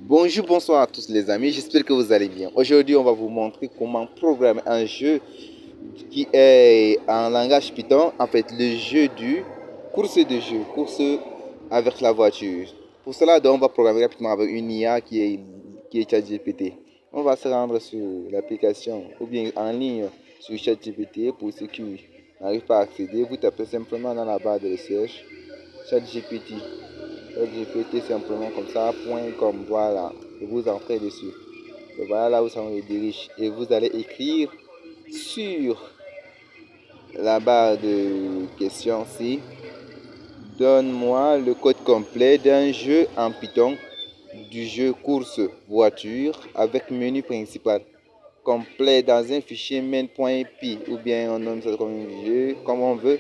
Bonjour, bonsoir à tous les amis, j'espère que vous allez bien. Aujourd'hui, on va vous montrer comment programmer un jeu qui est en langage Python, en fait le jeu du course avec la voiture. Pour cela, donc, on va programmer rapidement avec une IA qui est ChatGPT. On va se rendre sur l'application ou bien en ligne sur ChatGPT. Pour ceux qui n'arrivent pas à accéder, vous tapez simplement dans la barre de recherche ChatGPT. GPT simplement comme ça, .com, voilà, et vous entrez dessus. Et voilà là où ça vous dirige. Et vous allez écrire sur la barre de questions-ci, donne-moi le code complet d'un jeu en Python, du jeu course voiture avec menu principal. Complet dans un fichier main.py ou bien on nomme ça comme un jeu, comme on veut.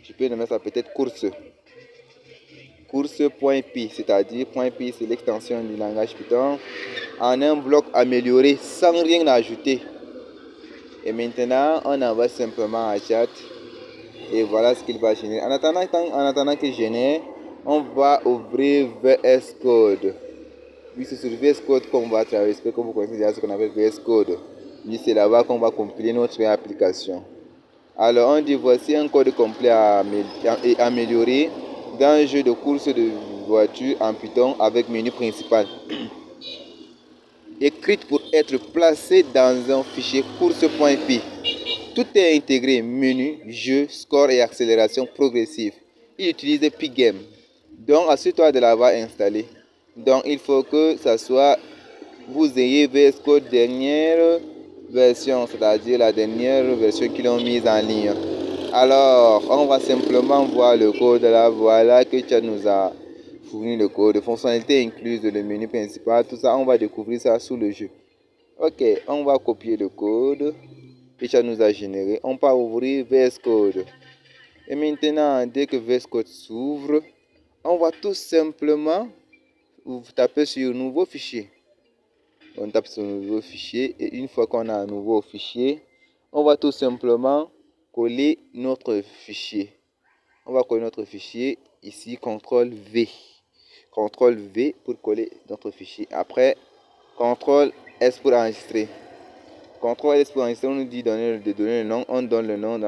Je peux nommer ça peut-être course.py, c'est-à-dire .py c'est l'extension du langage Python, en un bloc amélioré sans rien ajouter. Et maintenant, on envoie simplement à chat et voilà ce qu'il va générer. En attendant qu'il génère, on va ouvrir VS Code. Puis c'est sur VS Code qu'on va travailler. J'espère que vous connaissez déjà ce qu'on appelle VS Code. Puis c'est là-bas qu'on va compiler notre application. Alors on dit voici un code complet et amélioré d'un jeu de course de voiture en Python avec menu principal. Écrite pour être placée dans un fichier course.py. Tout est intégré, menu, jeu, score et accélération progressive. Il utilise Pygame. Donc assure-toi de l'avoir installé. Donc il faut que ça soit, vous ayez VS Code dernière version, c'est-à-dire la dernière version qu'ils ont mise en ligne. Alors, on va simplement voir le code là. Voilà que tu nous as fourni le code. Fonctionnalité incluse, le menu principal, tout ça, on va découvrir ça sous le jeu. Ok, on va copier le code que tu nous as généré. On va ouvrir VS Code. Et maintenant, dès que VS Code s'ouvre, on va tout simplement taper sur nouveau fichier. On tape sur nouveau fichier et une fois qu'on a un nouveau fichier, on va tout simplement coller notre fichier. On va coller notre fichier ici, CTRL V. CTRL V pour coller notre fichier. Après, CTRL S pour enregistrer. CTRL S pour enregistrer, on nous dit de donner le nom. On donne le nom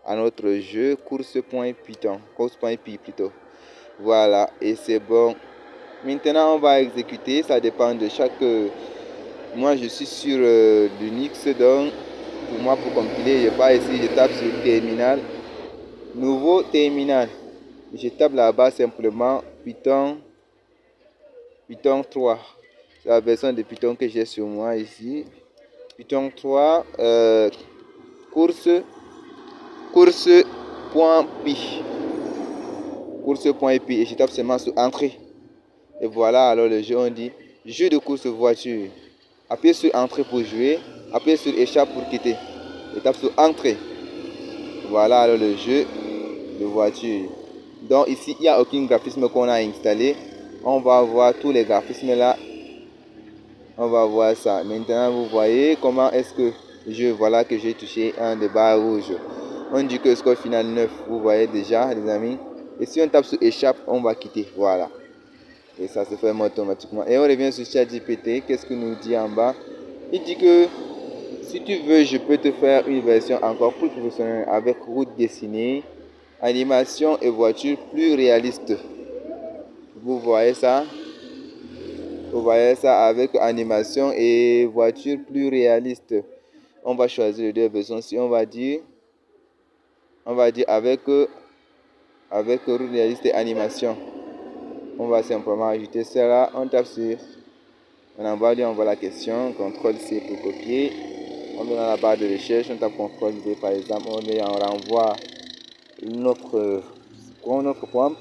à notre jeu course.py plutôt. Voilà, et c'est bon. Maintenant, on va exécuter. Ça dépend de chaque... moi, je suis sur Linux, donc pour moi, pour compiler, je vais ici, je tape sur terminal. Nouveau terminal. Je tape là-bas simplement Python 3. C'est la version de Python que j'ai sur moi ici. Python 3, course.py. Course.py et je tape seulement sur entrée. Et voilà, alors le jeu, on dit jeu de course voiture. Appuyez sur entrée pour jouer. Appuyez sur échappe pour quitter. Et tape sur entrée. Voilà alors le jeu de voiture. Donc ici, il n'y a aucun graphisme qu'on a installé. On va voir tous les graphismes là. On va voir ça. Maintenant, vous voyez comment est-ce que voilà que j'ai touché un des barres rouges. On dit que le score final 9. Vous voyez déjà, les amis. Et si on tape sur échappe, on va quitter. Voilà. Et ça se fait automatiquement. Et on revient sur ChatGPT. Qu'est-ce qu'il nous dit en bas? Il dit que si tu veux, je peux te faire une version encore plus professionnelle avec route dessinée, animation et voiture plus réaliste. Vous voyez ça? Vous voyez ça avec animation et voiture plus réaliste. On va choisir les deux versions. Si on va dire avec route réaliste et animation. On va simplement ajouter cela. On tape sur, on envoie la question, CTRL C pour copier. On met dans la barre de recherche, on tape CTRL V par exemple, on renvoie notre prompt.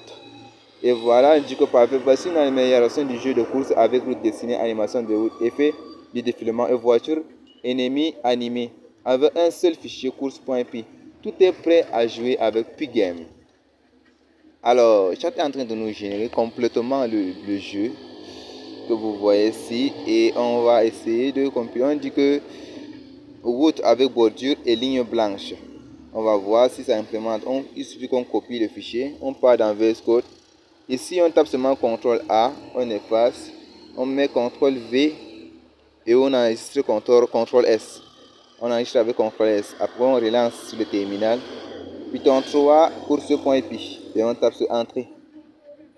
Et voilà, on dit que parfait, voici une amélioration du jeu de course avec route dessinée, animation de route, effet de défilement et voiture ennemi animé. Avec un seul fichier course.py. Tout est prêt à jouer avec Pygame. Alors, chat est en train de nous générer complètement le jeu que vous voyez ici et on va essayer de compiler. On dit que route avec bordure et ligne blanche. On va voir si ça implémente. Il suffit qu'on copie le fichier. On part dans VS Code. Ici, on tape seulement CTRL A. On efface. On met CTRL V et on enregistre CTRL S. On enregistre avec CTRL S. Après, on relance sur le terminal. Python 3 pour ce point pi. Et on tape sur Entrée.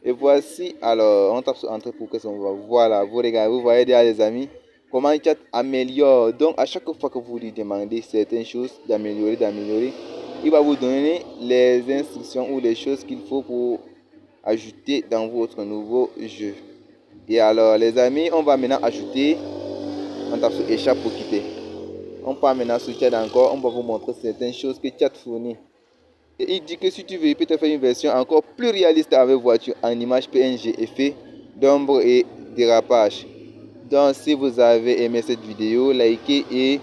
Et voici, alors, on tape sur Entrée pour que ça va. Voilà, vous regardez, vous voyez déjà les amis, comment chat améliore. Donc, à chaque fois que vous lui demandez certaines choses, d'améliorer, il va vous donner les instructions ou les choses qu'il faut pour ajouter dans votre nouveau jeu. Et alors, les amis, on va maintenant ajouter, on tape sur Échappe pour quitter. On part maintenant sur Chat encore, on va vous montrer certaines choses que Chat fournit. Et il dit que si tu veux, il peut te faire une version encore plus réaliste avec voiture en image PNG, effet d'ombre et dérapage. Donc si vous avez aimé cette vidéo, likez et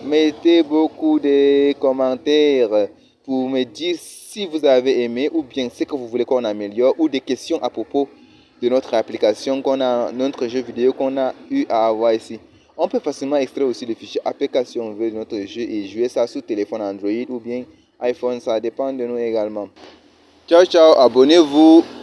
mettez beaucoup de commentaires pour me dire si vous avez aimé ou bien ce que vous voulez qu'on améliore ou des questions à propos de notre application notre jeu vidéo qu'on a eu à avoir ici. On peut facilement extraire aussi le fichier APK si on veut de notre jeu et jouer ça sur téléphone Android ou bien iPhone, ça dépend de nous également. Ciao ciao, abonnez-vous.